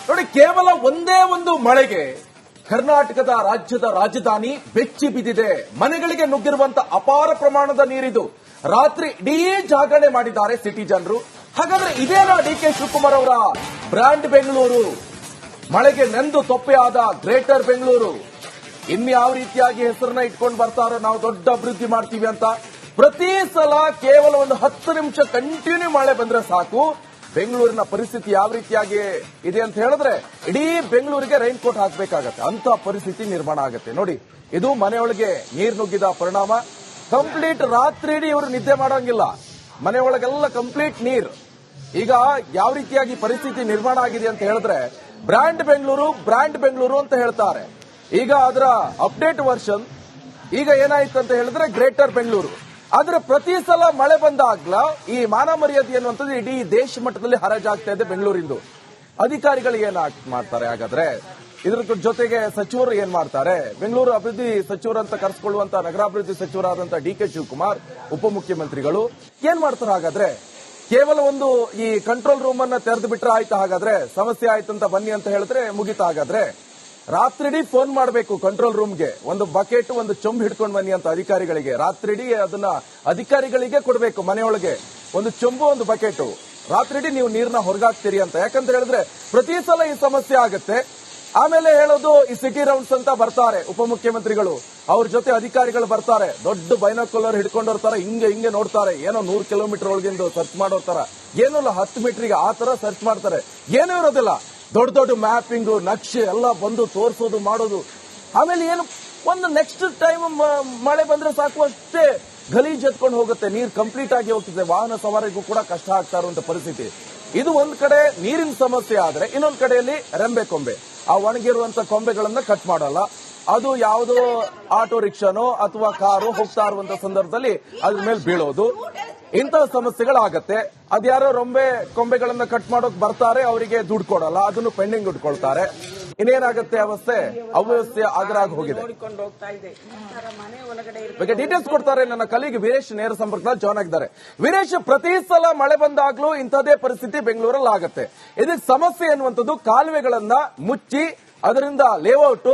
ನೋಡಿ, ಕೇವಲ ಒಂದೇ ಒಂದು ಮಳೆಗೆ ಕರ್ನಾಟಕದ ರಾಜ್ಯದ ರಾಜಧಾನಿ ಬೆಚ್ಚಿ ಬಿದ್ದಿದೆ. ಮನೆಗಳಿಗೆ ನುಗ್ಗಿರುವಂತ ಅಪಾರ ಪ್ರಮಾಣದ ನೀರಿದು. ರಾತ್ರಿ ಇಡೀ ಜಾಗರಣೆ ಮಾಡಿದ್ದಾರೆ ಸಿಟಿ ಜನರು. ಹಾಗಾದ್ರೆ ಇದೇನಾ ಡಿಕೆ ಶಿವಕುಮಾರ್ ಅವರ ಬ್ರ್ಯಾಂಡ್ ಬೆಂಗಳೂರು? ಮಳೆಗೆ ನೆಂದು ತೊಪ್ಪೆಯಾದ ಗ್ರೇಟರ್ ಬೆಂಗಳೂರು ಇನ್ಯಾವ ರೀತಿಯಾಗಿ ಹೆಸರನ್ನ ಇಟ್ಕೊಂಡು ಬರ್ತಾರೋ, ನಾವು ದೊಡ್ಡ ಅಭಿವೃದ್ಧಿ ಮಾಡ್ತೀವಿ ಅಂತ. ಪ್ರತಿ ಸಲ ಕೇವಲ ಒಂದು 10 ನಿಮಿಷ ಕಂಟಿನ್ಯೂ ಮಳೆ ಬಂದ್ರೆ ಸಾಕು, ಬೆಂಗಳೂರಿನ ಪರಿಸ್ಥಿತಿ ಯಾವ ರೀತಿಯಾಗಿ ಇದೆ ಅಂತ ಹೇಳಿದ್ರೆ ಇಡೀ ಬೆಂಗಳೂರಿಗೆ ರೈನ್ ಕೋಟ್ ಹಾಕಬೇಕಾಗತ್ತೆ, ಅಂತ ಪರಿಸ್ಥಿತಿ ನಿರ್ಮಾಣ ಆಗುತ್ತೆ. ನೋಡಿ, ಇದು ಮನೆಯೊಳಗೆ ನೀರು ನುಗ್ಗಿದ ಪರಿಣಾಮ. ಕಂಪ್ಲೀಟ್ ರಾತ್ರಿ ಇಡೀ ಇವರು ನಿದ್ದೆ ಮಾಡೋಂಗಿಲ್ಲ, ಮನೆಯೊಳಗೆಲ್ಲ ಕಂಪ್ಲೀಟ್ ನೀರು. ಈಗ ಯಾವ ರೀತಿಯಾಗಿ ಪರಿಸ್ಥಿತಿ ನಿರ್ಮಾಣ ಆಗಿದೆ ಅಂತ ಹೇಳಿದ್ರೆ ಬ್ರ್ಯಾಂಡ್ ಬೆಂಗಳೂರು ಅಂತ ಹೇಳ್ತಾರೆ. ಈಗ ಅದರ ಅಪ್ಡೇಟ್ ವರ್ಷನ್ ಈಗ ಏನಾಯ್ತು ಅಂತ ಹೇಳಿದ್ರೆ ಗ್ರೇಟರ್ ಬೆಂಗಳೂರು. ಆದ್ರೆ ಪ್ರತಿ ಸಲ ಮಳೆ ಬಂದಾಗ್ಲ ಈ ಮಾನ ಮರ್ಯಾದೆ ಅನ್ನುವಂಥದ್ದು ಇಡೀ ದೇಶ ಮಟ್ಟದಲ್ಲಿ ಹರಾಜಾಗ್ತಾ ಇದೆ ಬೆಂಗಳೂರಿಂದು. ಅಧಿಕಾರಿಗಳು ಏನ್ ಮಾಡ್ತಾರೆ ಹಾಗಾದ್ರೆ? ಇದ್ರ ಜೊತೆಗೆ ಸಚಿವರು ಏನ್ ಮಾಡ್ತಾರೆ? ಬೆಂಗಳೂರು ಅಭಿವೃದ್ಧಿ ಸಚಿವರು ಅಂತ ಕರೆಸಿಕೊಳ್ಳುವಂತ ನಗರಾಭಿವೃದ್ಧಿ ಸಚಿವರಾದಂತಹ ಡಿಕೆ ಶಿವಕುಮಾರ್, ಉಪಮುಖ್ಯಮಂತ್ರಿಗಳು ಏನ್ ಮಾಡ್ತಾರೆ ಹಾಗಾದ್ರೆ? ಕೇವಲ ಒಂದು ಈ ಕಂಟ್ರೋಲ್ ರೂಮ್ ಅನ್ನ ತೆರೆದು ಬಿಟ್ರೆ ಆಯ್ತಾ? ಹಾಗಾದ್ರೆ ಸಮಸ್ಯೆ ಆಯ್ತಂತ ಬನ್ನಿ ಅಂತ ಹೇಳಿದ್ರೆ ಮುಗಿತಾ? ಹಾಗಾದ್ರೆ ರಾತ್ರಿಡೀ ಫೋನ್ ಮಾಡಬೇಕು ಕಂಟ್ರೋಲ್ ರೂಮ್ಗೆ, ಒಂದು ಬಕೆಟ್ ಒಂದು ಚೊಂಬು ಹಿಡ್ಕೊಂಡು ಬನ್ನಿ ಅಂತ ಅಧಿಕಾರಿಗಳಿಗೆ. ರಾತ್ರಿಡೀ ಅದನ್ನ ಅಧಿಕಾರಿಗಳಿಗೆ ಕೊಡಬೇಕು, ಮನೆಯೊಳಗೆ ಒಂದು ಚೊಂಬು ಒಂದು ಬಕೆಟ್. ರಾತ್ರಿಡೀ ನೀವು ನೀರನ್ನ ಹೊರಗಾಕ್ತೀರಿ ಅಂತ. ಯಾಕಂತ ಹೇಳಿದ್ರೆ ಪ್ರತಿ ಸಲ ಈ ಸಮಸ್ಯೆ ಆಗುತ್ತೆ. ಆಮೇಲೆ ಹೇಳೋದು ಈ ಸಿಟಿ ರೌಂಡ್ಸ್ ಅಂತ ಬರ್ತಾರೆ ಉಪಮುಖ್ಯಮಂತ್ರಿಗಳು, ಅವ್ರ ಜೊತೆ ಅಧಿಕಾರಿಗಳು ಬರ್ತಾರೆ, ದೊಡ್ಡ ಬೈನಾಕ್ಯುಲರ್ ಹಿಡ್ಕೊಂಡು ಬರ್ತಾರೆ, ಹಿಂಗೆ ನೋಡ್ತಾರೆ, ಏನೋ 100 ಕಿಲೋಮೀಟರ್ ಒಳಗಿಂದು ಸರ್ಚ್ ಮಾಡೋರ್ತಾರ, ಏನೋ 10 ಮೀಟರ್ಗೆ ಆ ತರ ಸರ್ಚ್ ಮಾಡ್ತಾರೆ. ಏನೂ ಇರೋದಿಲ್ಲ, ದೊಡ್ಡ ಮ್ಯಾಪಿಂಗ್ ನಕ್ಷೆ ಎಲ್ಲ ಬಂದು ತೋರಿಸೋದು ಮಾಡೋದು. ಆಮೇಲೆ ಏನು ಒಂದು ನೆಕ್ಸ್ಟ್ ಟೈಮ್ ಮಳೆ ಬಂದ್ರೆ ಸಾಕು, ಅಷ್ಟೇ ಗಲೀಜ್ ಎತ್ಕೊಂಡು ಹೋಗುತ್ತೆ, ನೀರು ಕಂಪ್ಲೀಟ್ ಆಗಿ ಹೋಗ್ತಿದೆ, ವಾಹನ ಸವಾರಿಗೂ ಕೂಡ ಕಷ್ಟ ಆಗ್ತಾ ಇರುವಂತ ಪರಿಸ್ಥಿತಿ. ಇದು ಒಂದ್ ಕಡೆ ನೀರಿನ ಸಮಸ್ಯೆ ಆದ್ರೆ, ಇನ್ನೊಂದ್ ಕಡೆಯಲ್ಲಿ ರೆಂಬೆ ಕೊಂಬೆ, ಆ ಒಣಗಿರುವಂತ ಕೊಂಬೆಗಳನ್ನ ಕಟ್ ಮಾಡಲ್ಲ. ಅದು ಯಾವುದೋ ಆಟೋ ರಿಕ್ಷಾನೋ ಅಥವಾ ಕಾರು ಹೋಗ್ತಾ ಇರುವಂತ ಸಂದರ್ಭದಲ್ಲಿ ಅದ್ರ ಮೇಲೆ ಬೀಳೋದು, ಇಂತಹ ಸಮಸ್ಯೆಗಳಾಗತ್ತೆ. ಅದ್ಯಾರೋ ರೊಂಬೆ ಕೊಂಬೆಗಳನ್ನ ಕಟ್ ಮಾಡೋಕ್ ಬರ್ತಾರೆ, ಅವರಿಗೆ ದುಡ್ಡು ಕೊಡಲ್ಲ, ಅದನ್ನು ಪೆಂಡಿಂಗ್ ಇಟ್ಕೊಳ್ತಾರೆ. ಇನ್ನೇನಾಗತ್ತೆ ಅವ್ಯವಸ್ಥೆ ಆಗರಾಗಿ ಹೋಗಿದೆ. ಬಗ್ಗೆ ಡೀಟೇಲ್ಸ್ ಕೊಡ್ತಾರೆ ನನ್ನ ಕಲೀಗ್ ವೀರೇಶ್, ನೇರ ಸಂಪರ್ಕದಲ್ಲಿ ಜಾಯ್ನ್ ಆಗಿದ್ದಾರೆ. ವೀರೇಶ್, ಪ್ರತಿ ಸಲ ಮಳೆ ಬಂದಾಗ್ಲೂ ಇಂಥದೇ ಪರಿಸ್ಥಿತಿ ಬೆಂಗಳೂರಲ್ಲಿ ಆಗತ್ತೆ. ಇದಕ್ಕೆ ಸಮಸ್ಯೆ ಎನ್ನುವಂಥದ್ದು ಕಾಲುವೆಗಳನ್ನ ಮುಚ್ಚಿ ಅದರಿಂದ ಲೇಔಟ್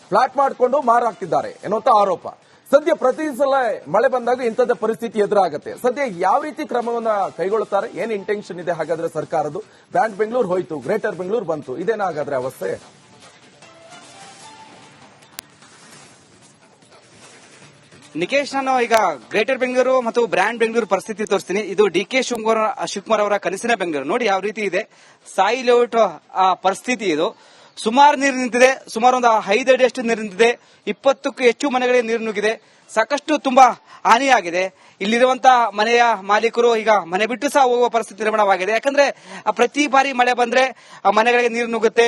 ಫ್ಲಾಟ್ ಮಾಡಿಕೊಂಡು ಮಾರಾಕ್ತಿದ್ದಾರೆ ಎನ್ನುವಂತ ಆರೋಪ. ಸದ್ಯ ಪ್ರತಿ ಸಲ ಮಳೆ ಬಂದಾಗ ಇಂಥದ್ದೇ ಪರಿಸ್ಥಿತಿ ಎದುರಾಗುತ್ತೆ. ಸದ್ಯ ಯಾವ ರೀತಿ ಕ್ರಮವನ್ನ ಕೈಗೊಳ್ಳುತ್ತಾರೆ? ಏನ್ ಇಂಟೆನ್ಷನ್ ಇದೆ ಹಾಗಾದ್ರೆ ಸರ್ಕಾರದ್ದು? ಬ್ರ್ಯಾಂಡ್ ಬೆಂಗಳೂರು ಹೋಯ್ತು, ಗ್ರೇಟರ್ ಬೆಂಗಳೂರು ಬಂತು, ಇದೇನಾ ಹಾಗಾದ್ರೆ ಅವಸ್ಥೆ? ನಿಕೇಶ್, ನಾನು ಈಗ ಗ್ರೇಟರ್ ಬೆಂಗಳೂರು ಮತ್ತು ಬ್ರ್ಯಾಂಡ್ ಬೆಂಗಳೂರು ಪರಿಸ್ಥಿತಿ ತೋರಿಸ್ತೀನಿ. ಇದು ಡಿಕೆ ಶಿವಕುಮಾರ್ ಅವರ ಕನಸಿನ ಬೆಂಗಳೂರು. ನೋಡಿ ಯಾವ ರೀತಿ ಇದೆ, ಸಾಯಿ ಲೇಔಟ್ ಪರಿಸ್ಥಿತಿ ಇದು. ಸುಮಾರು ನೀರು ನಿಂತಿದೆ, ಸುಮಾರು ಒಂದು 5 ಅಡಿಯಷ್ಟು ನೀರು ನಿಂತಿದೆ, 20ಕ್ಕೂ ಹೆಚ್ಚು ಮನೆಗಳಿಗೆ ನೀರು ನುಗ್ಗಿದೆ, ಸಾಕಷ್ಟು ತುಂಬಾ ಹಾನಿಯಾಗಿದೆ. ಇಲ್ಲಿರುವಂತಹ ಮನೆಯ ಮಾಲೀಕರು ಈಗ ಮನೆ ಬಿಟ್ಟು ಸಹ ಹೋಗುವ ಪರಿಸ್ಥಿತಿ ನಿರ್ಮಾಣವಾಗಿದೆ. ಯಾಕಂದ್ರೆ ಪ್ರತಿ ಬಾರಿ ಮಳೆ ಬಂದ್ರೆ ಮನೆಗಳಿಗೆ ನೀರು ನುಗ್ಗುತ್ತೆ,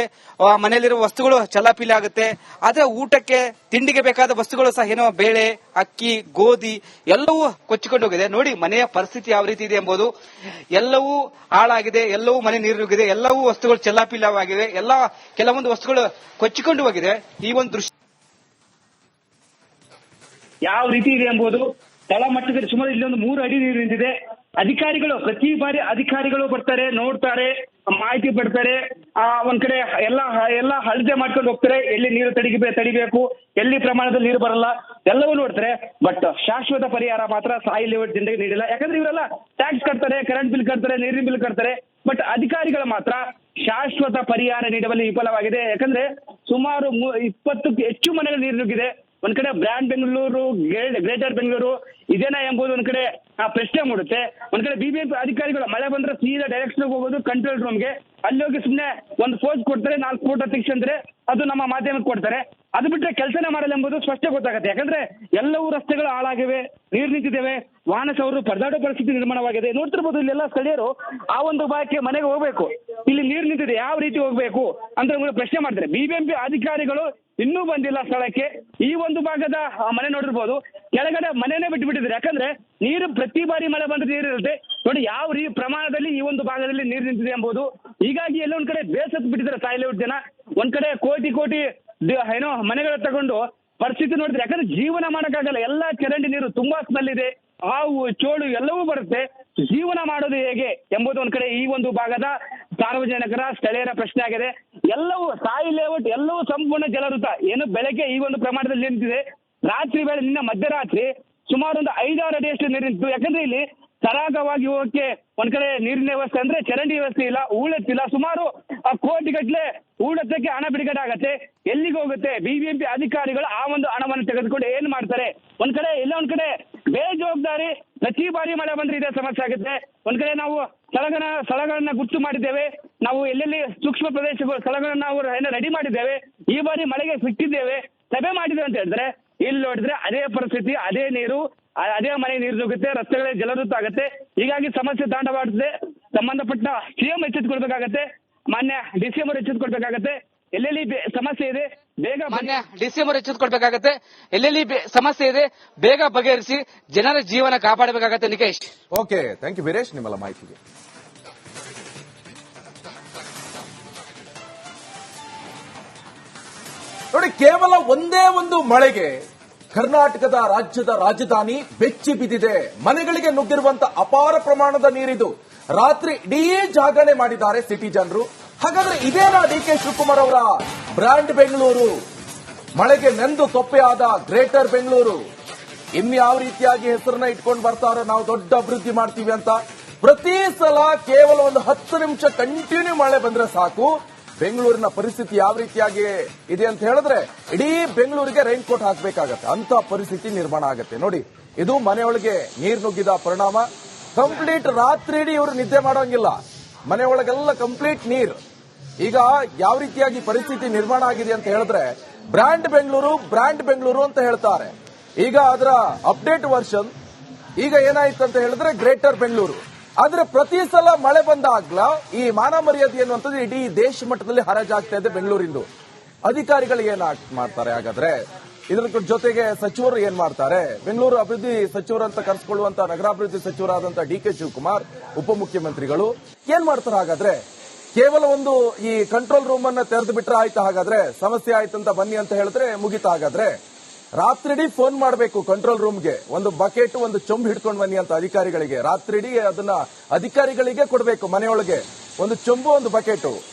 ಮನೆಯಲ್ಲಿರುವ ವಸ್ತುಗಳು ಚಲ್ಲಾಪಿಲ್ಲಿ ಆಗುತ್ತೆ. ಆದ್ರೆ ಊಟಕ್ಕೆ ತಿಂಡಿಗೆ ಬೇಕಾದ ವಸ್ತುಗಳು ಸಹ ಏನೋ ಬೇಳೆ, ಅಕ್ಕಿ, ಗೋಧಿ ಎಲ್ಲವೂ ಕೊಚ್ಚಿಕೊಂಡು ಹೋಗಿದೆ. ನೋಡಿ ಮನೆಯ ಪರಿಸ್ಥಿತಿ ಯಾವ ರೀತಿ ಇದೆ ಎಂಬುದು. ಎಲ್ಲವೂ ಹಾಳಾಗಿದೆ, ಎಲ್ಲವೂ ಮನೆ ನೀರು ನುಗ್ಗಿದೆ, ಎಲ್ಲವೂ ವಸ್ತುಗಳು ಚಲ್ಲಾಪಿಲ್ಲವಾಗಿವೆ, ಕೆಲವೊಂದು ವಸ್ತುಗಳು ಕೊಚ್ಚಿಕೊಂಡು ಹೋಗಿದೆ. ಈ ಒಂದು ದೃಶ್ಯ ಯಾವ ರೀತಿ ಇದೆ ಎಂಬುದು ತಳಮಟ್ಟದಲ್ಲಿ ಸುಮಾರು ಇಲ್ಲೊಂದು 3 ಅಡಿ ನೀರು ನಿಂತಿದೆ. ಅಧಿಕಾರಿಗಳು ಪ್ರತಿ ಬಾರಿ ಅಧಿಕಾರಿಗಳು ಬರ್ತಾರೆ, ನೋಡ್ತಾರೆ, ಮಾಹಿತಿ ಪಡ್ತಾರೆ, ಒಂದ್ ಕಡೆ ಎಲ್ಲ ಅಳತೆ ಮಾಡ್ಕೊಂಡು ಹೋಗ್ತಾರೆ, ಎಲ್ಲಿ ನೀರು ತಡಿಬೇಕು, ಎಲ್ಲಿ ಪ್ರಮಾಣದಲ್ಲಿ ನೀರು ಬರಲ್ಲ, ಎಲ್ಲವೂ ನೋಡ್ತಾರೆ. ಬಟ್ ಶಾಶ್ವತ ಪರಿಹಾರ ಮಾತ್ರ ಸಾಯಿ ಲೇಔಟ್ ಜನರಿಗೆ ನೀಡಿಲ್ಲ. ಯಾಕಂದ್ರೆ ಇವರೆಲ್ಲ ಟ್ಯಾಕ್ಸ್ ಕಟ್ತಾರೆ, ಕರೆಂಟ್ ಬಿಲ್ ಕಟ್ತಾರೆ, ನೀರಿನ ಬಿಲ್ ಕಟ್ತಾರೆ. ಬಟ್ ಅಧಿಕಾರಿಗಳು ಮಾತ್ರ ಶಾಶ್ವತ ಪರಿಹಾರ ನೀಡುವಲ್ಲಿ ವಿಫಲವಾಗಿದೆ. ಯಾಕಂದ್ರೆ ಸುಮಾರು 20ಕ್ಕೂ ಹೆಚ್ಚು ಮನೆಗಳು ನೀರು ನುಗ್ಗಿದೆ. ಒಂದ್ ಕಡೆ ಬ್ರ್ಯಾಂಡ್ ಬೆಂಗಳೂರು, ಗ್ರೇಟರ್ ಬೆಂಗಳೂರು ಇದೇನಾ ಎಂಬುದು ಒಂದ್ ಕಡೆ ಪ್ರಶ್ನೆ ಮೂಡುತ್ತೆ. ಒಂದ್ ಕಡೆ ಬಿಬಿಎಂಪಿ ಅಧಿಕಾರಿಗಳು ಮಳೆ ಬಂದ್ರೆ ಸೀದಾ ಡೈರೆಕ್ಷನ್ ಹೋಗೋದು ಕಂಟ್ರೋಲ್ ರೂಮ್ಗೆ, ಅಲ್ಲಿ ಹೋಗಿ ಸುಮ್ನೆ ಒಂದು ಪೋಸ್ಟ್ ಕೊಡ್ತಾರೆ, 4 ಫೋಟೋ ತೆಗ್ಸಂದ್ರೆ ಅದು ನಮ್ಮ ಮಾಧ್ಯಮಕ್ಕೆ ಕೊಡ್ತಾರೆ. ಅದು ಬಿಟ್ಟರೆ ಕೆಲಸನೇ ಮಾಡಲ್ಲ ಎಂಬುದು ಸ್ಪಷ್ಟ ಗೊತ್ತಾಗುತ್ತೆ. ಯಾಕಂದ್ರೆ ಎಲ್ಲವೂ ರಸ್ತೆಗಳು ಹಾಳಾಗಿವೆ, ನೀರು ನಿಂತಿದ್ದೇವೆ, ವಾಹನ ಸವಾರರು ಪರದಾಡೋ ಪರಿಸ್ಥಿತಿ ನಿರ್ಮಾಣವಾಗಿದೆ. ನೋಡ್ತಿರ್ಬೋದು ಇಲ್ಲೆಲ್ಲ ಸ್ಥಳೀಯರು ಆ ಒಂದು ಭಾಗಕ್ಕೆ ಮನೆಗೆ ಹೋಗ್ಬೇಕು, ಇಲ್ಲಿ ನೀರು ನಿಂತಿದೆ, ಯಾವ ರೀತಿ ಹೋಗ್ಬೇಕು ಅಂತ ಪ್ರಶ್ನೆ ಮಾಡ್ತಾರೆ. ಬಿಬಿಎಂಪಿ ಅಧಿಕಾರಿಗಳು ಇನ್ನೂ ಬಂದಿಲ್ಲ ಸ್ಥಳಕ್ಕೆ. ಈ ಒಂದು ಭಾಗದ ಮನೆ ನೋಡಿರ್ಬೋದು, ಕೆಳಗಡೆ ಮನೆನೇ ಬಿಟ್ಟಿದ್ದಾರೆ. ಯಾಕಂದ್ರೆ ನೀರು ಪ್ರತಿ ಬಾರಿ ಮಳೆ ಬಂದ್ರೆ ನೀರು ಇರುತ್ತೆ. ನೋಡಿ ಯಾವ ಪ್ರಮಾಣದಲ್ಲಿ ಈ ಒಂದು ಭಾಗದಲ್ಲಿ ನೀರು ನಿಂತಿದೆ ಎಂಬುದು. ಹೀಗಾಗಿ ಎಲ್ಲ ಒಂದ್ ಕಡೆ ಬೇಸತ್ತು ಬಿಟ್ಟಿದ್ದಾರೆ ಸಾಯಿ ಲೇಔಟ್ ಜನ. ಒಂದ್ ಕಡೆ ಕೋಟಿ ಏನೋ ಮನೆಗಳ ತಗೊಂಡು ಪರಿಸ್ಥಿತಿ ನೋಡಿದ್ರೆ, ಯಾಕಂದ್ರೆ ಜೀವನ ಮಾಡಕ್ಕಾಗಲ್ಲ. ಎಲ್ಲ ಚರಂಡಿ ನೀರು ತುಂಬಾ ಸ್ಮೆಲ್ ಇದೆ, ಹಾವು ಚೋಳು ಎಲ್ಲವೂ ಬರುತ್ತೆ. ಜೀವನ ಮಾಡೋದು ಹೇಗೆ ಎಂಬುದು ಒಂದ್ ಕಡೆ ಈ ಒಂದು ಭಾಗದ ಸಾರ್ವಜನಿಕರ ಸ್ಥಳೀಯರ ಪ್ರಶ್ನೆ ಆಗಿದೆ. ಎಲ್ಲವೂ ಸಾಯಿ ಲೇಔಟ್ ಎಲ್ಲವೂ ಸಂಪೂರ್ಣ ಜಲವೃತ. ಏನು ಬೆಳಗ್ಗೆ ಈ ಒಂದು ಪ್ರಮಾಣದಲ್ಲಿ ನಿಂತಿದೆ, ರಾತ್ರಿ ವೇಳೆ ನಿನ್ನ ಮಧ್ಯರಾತ್ರಿ ಸುಮಾರು ಒಂದು 5-6 ಅಡಿಯಷ್ಟು ನೀರು ನಿಂತು. ಯಾಕಂದ್ರೆ ಇಲ್ಲಿ ಸರಾಗವಾಗಿ ಹೋಗಕ್ಕೆ ಒಂದ್ ಕಡೆ ನೀರಿನ ವ್ಯವಸ್ಥೆ ಅಂದ್ರೆ ಚರಂಡಿ ವ್ಯವಸ್ಥೆ ಇಲ್ಲ, ಹೂಳೆತ್ತಿಲ್ಲ. ಸುಮಾರು ಕೋಟಿಗಟ್ಟಲೆ ಹೂಳೆತ್ತಕ್ಕೆ ಹಣ ಬಿಡುಗಡೆ ಆಗತ್ತೆ. ಎಲ್ಲಿಗೆ ಹೋಗುತ್ತೆ? ಬಿಬಿಎಂಪಿ ಅಧಿಕಾರಿಗಳು ಆ ಒಂದು ಹಣವನ್ನು ತೆಗೆದುಕೊಂಡು ಏನ್ ಮಾಡ್ತಾರೆ? ಒಂದ್ ಕಡೆ ಎಲ್ಲ ಒಂದ್ ಕಡೆ ಬೇಜವಾಬ್ದಾರಿ. ಪ್ರತಿ ಬಾರಿ ಮಳೆ ಬಂದ್ರೆ ಇದೇ ಸಮಸ್ಯೆ ಆಗುತ್ತೆ. ಒಂದ್ ಕಡೆ ನಾವು ಸ್ಥಳಗಳನ್ನ ಗುರ್ತು ಮಾಡಿದ್ದೇವೆ, ನಾವು ಎಲ್ಲೆಲ್ಲಿ ಸೂಕ್ಷ್ಮ ಪ್ರದೇಶಗಳು ಸ್ಥಳಗಳನ್ನ ನಾವು ರೆಡಿ ಮಾಡಿದ್ದೇವೆ. ಈ ಬಾರಿ ಮಳೆಗೆ ಸಿಕ್ಕಿದ್ದೇವೆ, ಸಭೆ ಮಾಡಿದ್ದೇವೆ ಅಂತ ಹೇಳಿದ್ರೆ ಇಲ್ಲಿ ನೋಡಿದ್ರೆ ಅದೇ ಪರಿಸ್ಥಿತಿ, ಅದೇ ನೀರು, ಅದೇ ಮನೆ ನೀರು ನುಗ್ಗುತ್ತೆ, ರಸ್ತೆಗಳೇ ಜಲವೃತ ಆಗುತ್ತೆ. ಹೀಗಾಗಿ ಸಮಸ್ಯೆ ತಾಂಡವಾಡುತ್ತೆ. ಸಂಬಂಧಪಟ್ಟ ಸಿಎಂ ಎಚ್ಚೆತ್ತುಕೊಳ್ಬೇಕಾಗತ್ತೆ, ಮಾನ್ಯ ಡಿಸಿಎಂ ಅವರು ಎಚ್ಚೆತ್ತುಕೊಳ್ಬೇಕಾಗತ್ತೆ. ಎಲ್ಲೆಲ್ಲಿ ಸಮಸ್ಯೆ ಇದೆ ಬೇಗ ಮಾನ್ಯ ಡಿಸಿಎಂ ಅವರು ಎಚ್ಚೆತ್ತುಕೊಳ್ಬೇಕಾಗತ್ತೆ. ಎಲ್ಲೆಲ್ಲಿ ಸಮಸ್ಯೆ ಇದೆ ಬೇಗ ಬಗೆಹರಿಸಿ ಜನರ ಜೀವನ ಕಾಪಾಡಬೇಕಾಗತ್ತೆ. Nikesh, okay, thank you Veeresh ನಿಮ್ಮೆಲ್ಲ ಮಾಹಿತಿಗೆ. ನೋಡಿ, ಕೇವಲ ಒಂದೇ ಒಂದು ಮಳೆಗೆ ಕರ್ನಾಟಕದ ರಾಜ್ಯದ ರಾಜಧಾನಿ ಬೆಚ್ಚಿ ಬಿದ್ದಿದೆ. ಮನೆಗಳಿಗೆ ನುಗ್ಗಿರುವಂತ ಅಪಾರ ಪ್ರಮಾಣದ ನೀರಿದು. ರಾತ್ರಿ ಇಡೀ ಜಾಗರಣೆ ಮಾಡಿದ್ದಾರೆ ಸಿಟಿ ಜನರು. ಹಾಗಾದ್ರೆ ಇದೇನಾ ಡಿಕೆ ಶಿವಕುಮಾರ್ ಅವರ ಬ್ರ್ಯಾಂಡ್ ಬೆಂಗಳೂರು? ಮಳೆಗೆ ನೆಂದು ತೊಪ್ಪೆಯಾದ ಗ್ರೇಟರ್ ಬೆಂಗಳೂರು ಇನ್ಯಾವ ರೀತಿಯಾಗಿ ಹೆಸರನ್ನ ಇಟ್ಕೊಂಡು ಬರ್ತಾರೋ, ನಾವು ದೊಡ್ಡ ಅಭಿವೃದ್ಧಿ ಮಾಡ್ತೀವಿ ಅಂತ. ಪ್ರತಿ ಸಲ ಕೇವಲ ಒಂದು 10 ನಿಮಿಷ ಕಂಟಿನ್ಯೂ ಮಳೆ ಬಂದ್ರೆ ಸಾಕು, ಬೆಂಗಳೂರಿನ ಪರಿಸ್ಥಿತಿ ಯಾವ ರೀತಿಯಾಗಿ ಇದೆ ಅಂತ ಹೇಳಿದ್ರೆ ಇಡೀ ಬೆಂಗಳೂರಿಗೆ ರೈನ್ ಕೋಟ್ ಹಾಕಬೇಕಾಗತ್ತೆ, ಅಂತ ಪರಿಸ್ಥಿತಿ ನಿರ್ಮಾಣ ಆಗುತ್ತೆ. ನೋಡಿ, ಇದು ಮನೆಯೊಳಗೆ ನೀರು ನುಗ್ಗಿದ ಪರಿಣಾಮ. ಕಂಪ್ಲೀಟ್ ರಾತ್ರಿ ಇಡೀ ಇವರು ನಿದ್ದೆ ಮಾಡೋಂಗಿಲ್ಲ, ಮನೆಯೊಳಗೆಲ್ಲ ಕಂಪ್ಲೀಟ್ ನೀರು. ಈಗ ಯಾವ ರೀತಿಯಾಗಿ ಪರಿಸ್ಥಿತಿ ನಿರ್ಮಾಣ ಆಗಿದೆ ಅಂತ ಹೇಳಿದ್ರೆ ಬ್ರ್ಯಾಂಡ್ ಬೆಂಗಳೂರು ಅಂತ ಹೇಳ್ತಾರೆ. ಈಗ ಅದರ ಅಪ್ಡೇಟ್ ವರ್ಷನ್ ಈಗ ಏನಾಯ್ತು ಅಂತ ಹೇಳಿದ್ರೆ ಗ್ರೇಟರ್ ಬೆಂಗಳೂರು. ಆದ್ರೆ ಪ್ರತಿ ಸಲ ಮಳೆ ಬಂದಾಗ್ಲ ಈ ಮಾನ ಮರ್ಯಾದೆ ಅನ್ನುವಂಥದ್ದು ಇಡೀ ದೇಶ ಮಟ್ಟದಲ್ಲಿ ಹರಾಜಾಗ್ತಾ ಇದೆ ಬೆಂಗಳೂರಿಂದು. ಅಧಿಕಾರಿಗಳು ಏನ್ ಮಾಡ್ತಾರೆ? ಹಾಗಾದ್ರೆ ಇದರ ಜೊತೆಗೆ ಸಚಿವರು ಏನ್ ಮಾಡ್ತಾರೆ? ಬೆಂಗಳೂರು ಅಭಿವೃದ್ಧಿ ಸಚಿವರು ಅಂತ ಕರೆಸಿಕೊಳ್ಳುವಂತ ನಗರಾಭಿವೃದ್ಧಿ ಸಚಿವರಾದಂತಹ ಡಿಕೆ ಶಿವಕುಮಾರ್, ಉಪಮುಖ್ಯಮಂತ್ರಿಗಳು ಏನ್ ಮಾಡ್ತಾರೆ? ಹಾಗಾದ್ರೆ ಕೇವಲ ಒಂದು ಈ ಕಂಟ್ರೋಲ್ ರೂಮ್ ಅನ್ನ ತೆರೆದು ಬಿಟ್ರೆ ಆಯ್ತಾ? ಹಾಗಾದ್ರೆ ಸಮಸ್ಯೆ ಆಯ್ತಂತ ಬನ್ನಿ ಅಂತ ಹೇಳಿದ್ರೆ ಮುಗಿತಾ? ಹಾಗಾದ್ರೆ ರಾತ್ರಿಡೀ ಫೋನ್ ಮಾಡಬೇಕು ಕಂಟ್ರೋಲ್ ರೂಮ್ಗೆ, ಒಂದು ಬಕೆಟ್ ಒಂದು ಚೊಂಬು ಹಿಡ್ಕೊಂಡು ಬನ್ನಿ ಅಂತ ಅಧಿಕಾರಿಗಳಿಗೆ. ರಾತ್ರಿಡೀ ಅದನ್ನ ಅಧಿಕಾರಿಗಳಿಗೆ ಕೊಡಬೇಕು, ಮನೆಯೊಳಗೆ ಒಂದು ಚೊಂಬು ಒಂದು ಬಕೆಟ್.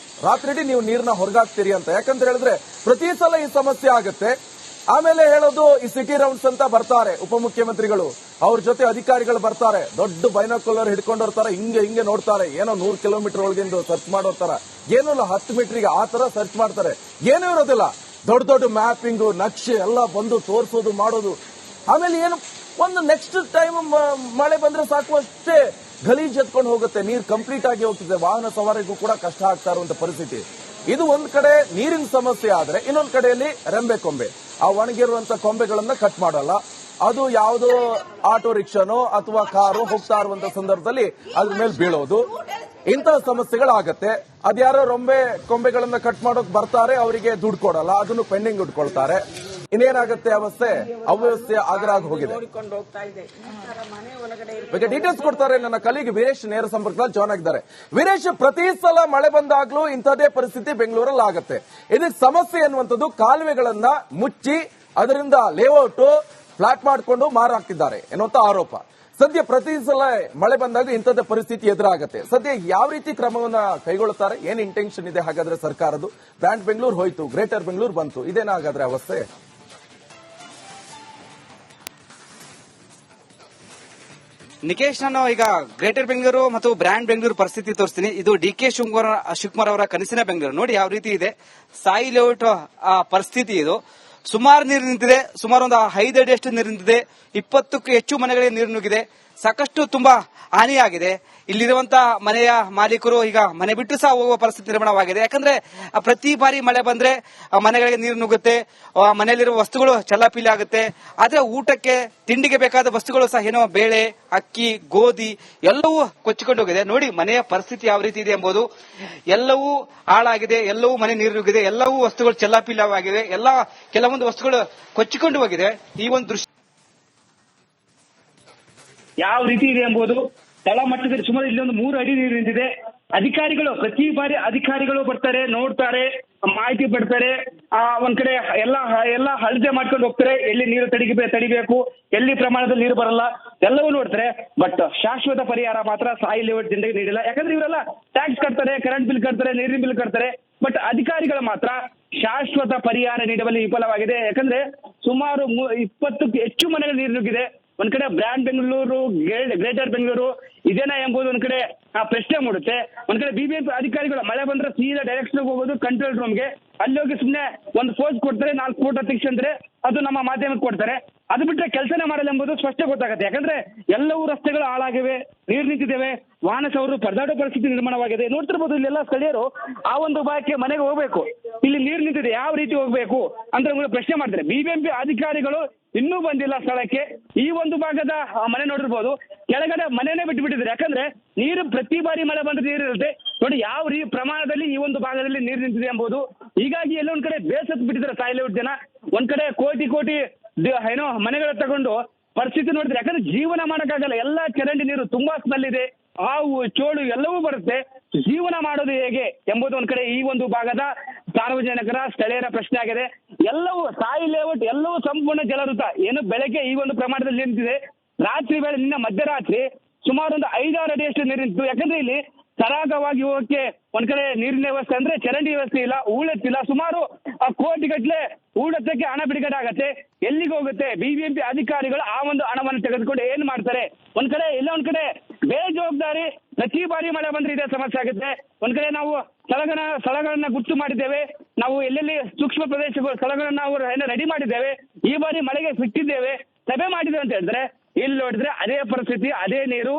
ರಾತ್ರಿಡೀ ನೀವು ನೀರನ್ನ ಹೊರಗಾಕ್ತೀರಿ ಅಂತ. ಯಾಕಂತ ಹೇಳಿದ್ರೆ ಪ್ರತಿ ಸಲ ಈ ಸಮಸ್ಯೆ ಆಗುತ್ತೆ. ಆಮೇಲೆ ಹೇಳೋದು ಈ ಸಿಟಿ ರೌಂಡ್ಸ್ ಅಂತ ಬರ್ತಾರೆ ಉಪಮುಖ್ಯಮಂತ್ರಿಗಳು, ಅವ್ರ ಜೊತೆ ಅಧಿಕಾರಿಗಳು ಬರ್ತಾರೆ, ದೊಡ್ಡ ಬೈನಾಕ್ಯುಲರ್ ಹಿಡ್ಕೊಂಡು ಬರ್ತಾರೆ, ಹಿಂಗೆ ನೋಡ್ತಾರೆ, ಏನೋ 100 ಕಿಲೋಮೀಟರ್ ಒಳಗಿಂದು ಸರ್ಚ್ ಮಾಡೋತರ, ಏನೂ ಇಲ್ಲ 10 ಮೀಟರ್ಗೆ ಆ ತರ ಸರ್ಚ್ ಮಾಡ್ತಾರೆ. ಏನೂ ಇರೋದಿಲ್ಲ, ದೊಡ್ಡ ಮ್ಯಾಪಿಂಗು ನಕ್ಷೆ ಎಲ್ಲ ಬಂದು ತೋರಿಸೋದು ಮಾಡೋದು. ಆಮೇಲೆ ಏನು ಒಂದು ನೆಕ್ಸ್ಟ್ ಟೈಮ್ ಮಳೆ ಬಂದ್ರೆ ಸಾಕು ಅಷ್ಟೇ ಗಲೀಜ್ ಎತ್ಕೊಂಡು ಹೋಗುತ್ತೆ, ನೀರು ಕಂಪ್ಲೀಟ್ ಆಗಿ ಹೋಗ್ತದೆ, ವಾಹನ ಸವಾರಿಗೂ ಕೂಡ ಕಷ್ಟ ಆಗ್ತಾ ಇರುವಂತ ಪರಿಸ್ಥಿತಿ. ಇದು ಒಂದ್ ಕಡೆ ನೀರಿನ ಸಮಸ್ಯೆ ಆದ್ರೆ, ಇನ್ನೊಂದ್ ಕಡೆಯಲ್ಲಿ ರೆಂಬೆ ಕೊಂಬೆ, ಆ ಒಣಗಿರುವಂತ ಕೊಂಬೆಗಳನ್ನ ಕಟ್ ಮಾಡಲ್ಲ. ಅದು ಯಾವುದೋ ಆಟೋ ರಿಕ್ಷಾನೋ ಅಥವಾ ಕಾರು ಹೋಗ್ತಾ ಇರುವಂತ ಸಂದರ್ಭದಲ್ಲಿ ಅದ್ರ ಮೇಲೆ ಬೀಳೋದು, ಇಂತಹ ಸಮಸ್ಯೆಗಳಾಗತ್ತೆ. ಅದ್ಯಾರೋ ರೊಂಬೆ ಕೊಂಬೆಗಳನ್ನ ಕಟ್ ಮಾಡೋಕ್ ಬರ್ತಾರೆ, ಅವರಿಗೆ ದುಡ್ಡು ಕೊಡಲ್ಲ, ಅದನ್ನು ಪೆಂಡಿಂಗ್ ಇಟ್ಕೊಳ್ತಾರೆ. ಇನ್ನೇನಾಗುತ್ತೆ ಅವ್ಯವಸ್ಥೆ ಆಗರಾಗ ಹೋಗಿದೆ. ಬಗ್ಗೆ ಡೀಟೇಲ್ಸ್ ಕೊಡ್ತಾರೆ ನನ್ನ ಕಲೀಗ್ ವೀರೇಶ್, ನೇರ ಸಂಪರ್ಕದಲ್ಲಿ ಜಾಯ್ನ್ ಆಗಿದ್ದಾರೆ. ವೀರೇಶ್, ಪ್ರತಿ ಸಲ ಮಳೆ ಬಂದಾಗ್ಲೂ ಇಂಥದೇ ಪರಿಸ್ಥಿತಿ ಬೆಂಗಳೂರಲ್ಲಿ ಆಗುತ್ತೆ. ಇದಕ್ಕೆ ಸಮಸ್ಯೆ ಎನ್ನುವಂಥದ್ದು ಕಾಲುವೆಗಳನ್ನ ಮುಚ್ಚಿ ಅದರಿಂದ ಲೇಔಟ್ ಫ್ಲಾಟ್ ಮಾಡಿಕೊಂಡು ಮಾರಾಕ್ತಿದ್ದಾರೆ ಎನ್ನುವಂತ ಆರೋಪ. ಸದ್ಯ ಪ್ರತಿ ಸಲ ಮಳೆ ಬಂದಾಗ ಇಂಥದ್ದೇ ಪರಿಸ್ಥಿತಿ ಎದುರಾಗುತ್ತೆ. ಸದ್ಯ ಯಾವ ರೀತಿ ಕ್ರಮವನ್ನ ಕೈಗೊಳ್ಳುತ್ತಾರೆ? ಏನ್ ಇಂಟೆನ್ಷನ್ ಇದೆ ಹಾಗಾದ್ರೆ ಸರ್ಕಾರದ್ದು? ಬ್ರ್ಯಾಂಡ್ ಬೆಂಗಳೂರು ಹೋಯ್ತು, ಗ್ರೇಟರ್ ಬೆಂಗಳೂರು ಬಂತು, ಇದೇನಾ ಹಾಗಾದ್ರೆ ಅವಸ್ಥೆ? ನಿಕೇಶ್, ನಾನು ಈಗ ಗ್ರೇಟರ್ ಬೆಂಗಳೂರು ಮತ್ತು ಬ್ರ್ಯಾಂಡ್ ಬೆಂಗಳೂರು ಪರಿಸ್ಥಿತಿ ತೋರಿಸ್ತೀನಿ. ಇದು ಡಿಕೆ ಶಿವಕುಮಾರ್ ಅವರ ಕನಸಿನ ಬೆಂಗಳೂರು. ನೋಡಿ ಯಾವ ರೀತಿ ಇದೆ. ಸಾಯಿ ಲೇಔಟ್ ಪರಿಸ್ಥಿತಿ ಇದು. ಸುಮಾರು ನೀರು ನಿಂತಿದೆ, ಸುಮಾರು ಒಂದು 5 ಅಡಿಯಷ್ಟು ನೀರು ನಿಂತಿದೆ. 20ಕ್ಕೂ ಹೆಚ್ಚು ಮನೆಗಳಿಗೆ ನೀರು ನುಗ್ಗಿದೆ. ಸಾಕಷ್ಟು ತುಂಬಾ ಹಾನಿಯಾಗಿದೆ. ಇಲ್ಲಿರುವಂತಹ ಮನೆಯ ಮಾಲೀಕರು ಈಗ ಮನೆ ಬಿಟ್ಟು ಸಹ ಹೋಗುವ ಪರಿಸ್ಥಿತಿ ನಿರ್ಮಾಣವಾಗಿದೆ. ಯಾಕಂದ್ರೆ ಪ್ರತಿ ಬಾರಿ ಮಳೆ ಬಂದ್ರೆ ಮನೆಗಳಿಗೆ ನೀರು ನುಗ್ಗುತ್ತೆ, ಮನೆಯಲ್ಲಿರುವ ವಸ್ತುಗಳು ಚಲ್ಲಾಪಿಲ್ಲಿ ಆಗುತ್ತೆ. ಆದ್ರೆ ಊಟಕ್ಕೆ ತಿಂಡಿಗೆ ಬೇಕಾದ ವಸ್ತುಗಳು ಸಹ ಏನೋ ಬೇಳೆ, ಅಕ್ಕಿ, ಗೋಧಿ ಎಲ್ಲವೂ ಕೊಚ್ಚಿಕೊಂಡು ಹೋಗಿದೆ. ನೋಡಿ ಮನೆಯ ಪರಿಸ್ಥಿತಿ ಯಾವ ರೀತಿ ಇದೆ ಎಂಬುದು. ಎಲ್ಲವೂ ಹಾಳಾಗಿದೆ, ಎಲ್ಲವೂ ಮನೆ ನೀರು ನುಗ್ಗಿದೆ, ಎಲ್ಲವೂ ವಸ್ತುಗಳು ಚಲ್ಲಾಪಿಲ್ಲವಾಗಿವೆ, ಕೆಲವೊಂದು ವಸ್ತುಗಳು ಕೊಚ್ಚಿಕೊಂಡು ಹೋಗಿದೆ. ಈ ಒಂದು ದೃಶ್ಯ ಯಾವ ರೀತಿ ಇದೆ ಎಂಬುದು ತಳಮಟ್ಟದಲ್ಲಿ ಸುಮಾರು ಇಲ್ಲಿ ಒಂದು 3 ಅಡಿ ನೀರು ನಿಂತಿದೆ. ಅಧಿಕಾರಿಗಳು ಪ್ರತಿ ಬಾರಿ ಅಧಿಕಾರಿಗಳು ಬರ್ತಾರೆ, ನೋಡ್ತಾರೆ, ಮಾಹಿತಿ ಪಡ್ತಾರೆ. ಒಂದ್ ಕಡೆ ಎಲ್ಲ ಅಳತೆ ಮಾಡ್ಕೊಂಡು ಹೋಗ್ತಾರೆ. ಎಲ್ಲಿ ನೀರು ತಡಿಬೇಕು, ಎಲ್ಲಿ ಪ್ರಮಾಣದಲ್ಲಿ ನೀರು ಬರಲ್ಲ, ಎಲ್ಲವೂ ನೋಡ್ತಾರೆ. ಬಟ್ ಶಾಶ್ವತ ಪರಿಹಾರ ಮಾತ್ರ ಸಾಯಿ ಲೇಔಟ್ ಜನರಿಗೆ ನೀಡಿಲ್ಲ. ಯಾಕಂದ್ರೆ ಇವರೆಲ್ಲ ಟ್ಯಾಕ್ಸ್ ಕಟ್ತಾರೆ, ಕರೆಂಟ್ ಬಿಲ್ ಕಟ್ತಾರೆ, ನೀರಿನ ಬಿಲ್ ಕಟ್ತಾರೆ. ಬಟ್ ಅಧಿಕಾರಿಗಳು ಮಾತ್ರ ಶಾಶ್ವತ ಪರಿಹಾರ ನೀಡುವಲ್ಲಿ ವಿಫಲವಾಗಿದೆ. ಯಾಕಂದ್ರೆ ಸುಮಾರು 20ಕ್ಕೂ ಹೆಚ್ಚು ಮನೆಗಳು ನೀರು ನುಗ್ಗಿದೆ. ಒಂದ್ ಕಡೆ ಬ್ರ್ಯಾಂಡ್ ಬೆಂಗಳೂರು, ಗ್ರೇಟರ್ ಬೆಂಗಳೂರು ಇದೇನಾ ಎಂಬುದು ಒಂದ್ ಕಡೆ ಪ್ರಶ್ನೆ ಮೂಡುತ್ತೆ. ಒಂದ್ ಕಡೆ ಬಿಬಿಎಂಪಿ ಅಧಿಕಾರಿಗಳು ಮಳೆ ಬಂದ್ರೆ ಸೀದಾ ಡೈರೆಕ್ಷನ್ ಹೋಗೋದು ಕಂಟ್ರೋಲ್ ರೂಮ್ಗೆ. ಅಲ್ಲಿ ಹೋಗಿ ಸುಮ್ನೆ ಒಂದು ಪೋಸ್ಟ್ ಕೊಡ್ತಾರೆ, 4 ಫೋಟೋ ತೆಗ್ಸಂದ್ರೆ ಅದು ನಮ್ಮ ಮಾಧ್ಯಮಕ್ಕೆ ಕೊಡ್ತಾರೆ. ಅದು ಬಿಟ್ರೆ ಕೆಲಸನೇ ಮಾಡಲ್ಲ ಎಂಬುದು ಸ್ಪಷ್ಟ ಗೊತ್ತಾಗುತ್ತೆ. ಯಾಕಂದ್ರೆ ಎಲ್ಲವೂ ರಸ್ತೆಗಳು ಹಾಳಾಗಿವೆ, ನೀರು ನಿಂತಿದ್ದೇವೆ, ವಾಹನ ಸವಾರರು ಪರದಾಡೋ ಪರಿಸ್ಥಿತಿ ನಿರ್ಮಾಣವಾಗಿದೆ. ನೋಡ್ತಿರ್ಬೋದು ಇಲ್ಲೆಲ್ಲ ಸ್ಥಳೀಯರು ಆ ಒಂದು ಭಾಗಕ್ಕೆ ಮನೆಗೆ ಹೋಗ್ಬೇಕು, ಇಲ್ಲಿ ನೀರು ನಿಂತಿದೆ, ಯಾವ ರೀತಿ ಹೋಗ್ಬೇಕು ಅಂತ ಪ್ರಶ್ನೆ ಮಾಡ್ತಾರೆ. ಬಿಬಿಎಂಪಿ ಅಧಿಕಾರಿಗಳು ಇನ್ನೂ ಬಂದಿಲ್ಲ ಸ್ಥಳಕ್ಕೆ. ಈ ಒಂದು ಭಾಗದ ಮನೆ ನೋಡಿರ್ಬೋದು, ಕೆಳಗಡೆ ಮನೆನೇ ಬಿಟ್ಟುಬಿಟ್ಟಿದ್ದಾರೆ. ಯಾಕಂದ್ರೆ ನೀರು ಪ್ರತಿ ಬಾರಿ ಮಳೆ ಬಂದ್ರೆ ನೀರು ಇರುತ್ತೆ ನೋಡಿ, ಯಾವ ಪ್ರಮಾಣದಲ್ಲಿ ಈ ಒಂದು ಭಾಗದಲ್ಲಿ ನೀರು ನಿಂತಿದೆ ಎಂಬುದು. ಹೀಗಾಗಿ ಎಲ್ಲೊಂದ್ ಕಡೆ ಬೇಸತ್ತು ಬಿಟ್ಟಿದ್ದಾರೆ ಸಾಯಿ ಲೇಔಟ್ ಜನ. ಒಂದ್ ಕಡೆ ಕೋಟಿ ಏನೋ ಮನೆಗಳ ತಗೊಂಡು ಪರಿಸ್ಥಿತಿ ನೋಡಿದ್ರೆ, ಯಾಕಂದ್ರೆ ಜೀವನ ಮಾಡಕ್ಕಾಗಲ್ಲ. ಎಲ್ಲ ಚರಂಡಿ ನೀರು ತುಂಬಾ ಸ್ಮೆಲ್ ಇದೆ, ಹಾವು ಚೋಳು ಎಲ್ಲವೂ ಬರುತ್ತೆ. ಜೀವನ ಮಾಡೋದು ಹೇಗೆ ಎಂಬುದು ಒಂದ್ ಕಡೆ ಈ ಒಂದು ಭಾಗದ ಸಾರ್ವಜನಿಕರ ಸ್ಥಳೀಯರ ಪ್ರಶ್ನೆ ಆಗಿದೆ. ಎಲ್ಲವೂ ಸಾಯಿ ಲೇಔಟ್ ಎಲ್ಲವೂ ಸಂಪೂರ್ಣ ಜಲವೃತ. ಏನು ಬೆಳಗ್ಗೆ ಈ ಒಂದು ಪ್ರಮಾಣದಲ್ಲಿ ನಿಂತಿದೆ, ರಾತ್ರಿ ವೇಳೆ ನಿನ್ನ ಮಧ್ಯರಾತ್ರಿ ಸುಮಾರು ಒಂದು 5-6 ಅಡಿಯಷ್ಟು ನೀರು ನಿಂತಿತ್ತು. ಯಾಕಂದ್ರೆ ಇಲ್ಲಿ ಸರಾಗವಾಗಿ ಹೋಗಕ್ಕೆ ಒಂದ್ ಕಡೆ ನೀರಿನ ವ್ಯವಸ್ಥೆ ಅಂದ್ರೆ ಚರಂಡಿ ವ್ಯವಸ್ಥೆ ಇಲ್ಲ, ಹೂಳೆತ್ತಿಲ್ಲ. ಸುಮಾರು ಕೋಟಿಗಟ್ಟಲೆ ಹೂಳೆತ್ತಕ್ಕೆ ಹಣ ಬಿಡುಗಡೆ ಆಗತ್ತೆ. ಎಲ್ಲಿಗೆ ಹೋಗುತ್ತೆ? ಬಿಬಿಎಂಪಿ ಅಧಿಕಾರಿಗಳು ಆ ಒಂದು ಹಣವನ್ನು ತೆಗೆದುಕೊಂಡು ಏನ್ ಮಾಡ್ತಾರೆ? ಒಂದ್ ಕಡೆ ಎಲ್ಲ ಒಂದ್ ಕಡೆ ಬೇಜವಾಬ್ದಾರಿ. ಪ್ರತಿ ಬಾರಿ ಮಳೆ ಬಂದ್ರೆ ಇದೇ ಸಮಸ್ಯೆ ಆಗುತ್ತೆ. ಒಂದ್ ಕಡೆ ನಾವು ಸ್ಥಳಗಳನ್ನ ಗುರ್ತು ಮಾಡಿದ್ದೇವೆ, ನಾವು ಎಲ್ಲೆಲ್ಲಿ ಸೂಕ್ಷ್ಮ ಪ್ರದೇಶಗಳು ಸ್ಥಳಗಳನ್ನ ನಾವು ರೆಡಿ ಮಾಡಿದ್ದೇವೆ. ಈ ಬಾರಿ ಮಳೆಗೆ ಸಿಕ್ಕಿದ್ದೇವೆ, ಸಭೆ ಮಾಡಿದ್ದೇವೆ ಅಂತ ಹೇಳಿದ್ರೆ ಇಲ್ಲಿ ನೋಡಿದ್ರೆ ಅದೇ ಪರಿಸ್ಥಿತಿ, ಅದೇ ನೀರು,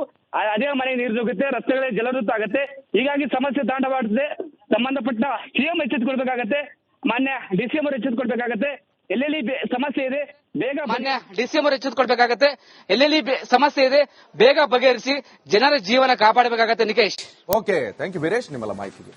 ಅದೇ ಮನೆ ನೀರು ನುಗ್ಗುತ್ತೆ, ರಸ್ತೆಗಳೇ ಜಲವೃತ ಆಗುತ್ತೆ. ಹೀಗಾಗಿ ಸಮಸ್ಯೆ ತಾಂಡವಾಡುತ್ತೆ. ಸಂಬಂಧಪಟ್ಟ ಸಿಎಂ ಎಚ್ಚೆತ್ತುಕೊಳ್ಬೇಕಾಗತ್ತೆ, ಮಾನ್ಯ ಡಿಸಿಎಂ ಅವರು ಎಚ್ಚೆತ್ತುಕೊಳ್ಬೇಕಾಗತ್ತೆ. ಎಲ್ಲೆಲ್ಲಿ ಸಮಸ್ಯೆ ಇದೆ ಬೇಗ ಮಾನ್ಯ ಡಿಸಿಎಂ ಅವರು ಎಚ್ಚೆತ್ತುಕೊಳ್ಬೇಕಾಗತ್ತೆ. ಎಲ್ಲೆಲ್ಲಿ ಸಮಸ್ಯೆ ಇದೆ ಬೇಗ ಬಗೆಹರಿಸಿ ಜನರ ಜೀವನ ಕಾಪಾಡಬೇಕಾಗತ್ತೆ. Nikesh, okay, thank you Veeresh ನಿಮ್ಮೆಲ್ಲ ಮಾಹಿತಿಗೆ.